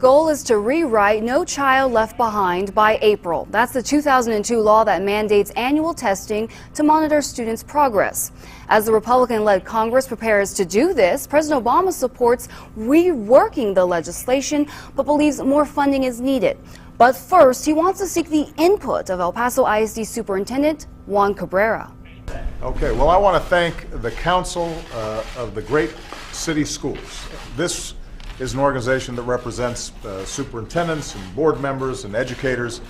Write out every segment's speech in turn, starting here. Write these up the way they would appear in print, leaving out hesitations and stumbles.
Goal is to rewrite No Child Left Behind by April. That's the 2002 law that mandates annual testing to monitor students' progress. As the Republican-led Congress prepares to do this, President Obama supports reworking the legislation, but believes more funding is needed. But first, he wants to seek the input of El Paso ISD Superintendent Juan Cabrera. Okay, well, I want to thank the Council of the Great City Schools. This is an organization that represents superintendents and board members and educators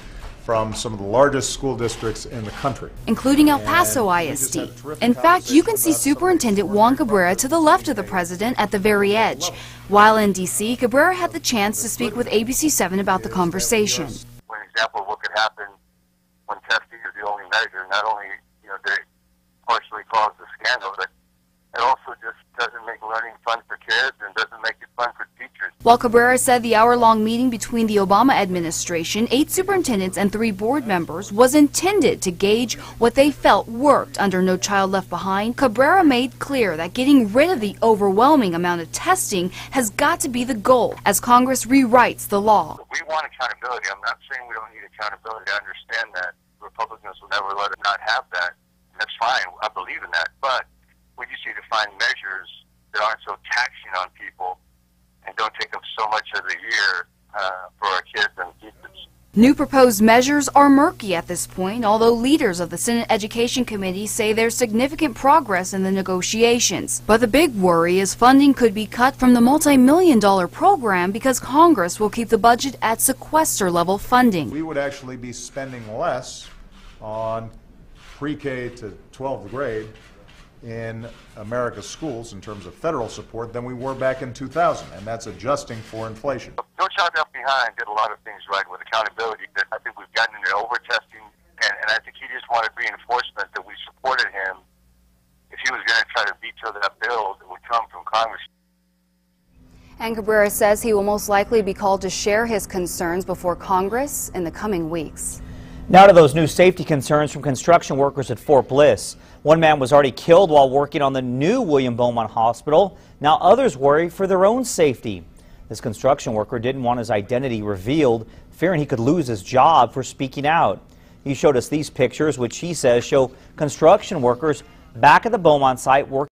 from some of the largest school districts in the country, including El Paso ISD. In fact, you can see Superintendent Juan Cabrera to the left of the president at the very edge. While in D.C., Cabrera had the chance to speak with ABC7 about the conversation. One example of what could happen when testing is the only measure, not only did it partially cause the scandal, but it also just doesn't make learning fun for kids and doesn't make it fun for teachers. While Cabrera said the hour-long meeting between the Obama administration, 8 superintendents and 3 board members was intended to gauge what they felt worked under No Child Left Behind, Cabrera made clear that getting rid of the overwhelming amount of testing has got to be the goal as Congress rewrites the law. We want accountability. I'm not saying we don't need accountability. I understand that Republicans will never let us not have that. That's fine. I believe in that. But we just need to find measures that aren't so taxing on people and don't take up so much of the year for our kids and teachers. New proposed measures are murky at this point, although leaders of the Senate Education Committee say there's significant progress in the negotiations. But the big worry is funding could be cut from the multi-million-dollar program because Congress will keep the budget at sequester-level funding. We would actually be spending less on pre-K to 12th grade in America's schools in terms of federal support than we were back in 2000, and that's adjusting for inflation. No Child Left Behind did a lot of things right with accountability. That I think we've gotten into over-testing, and I think he just wanted reinforcement that we supported him if he was going to try to veto that bill that would come from Congress. And Cabrera says he will most likely be called to share his concerns before Congress in the coming weeks. Now to those new safety concerns from construction workers at Fort Bliss. One man was already killed while working on the new William Beaumont Hospital. Now others worry for their own safety. This construction worker didn't want his identity revealed, fearing he could lose his job for speaking out. He showed us these pictures, which he says show construction workers back at the Beaumont site working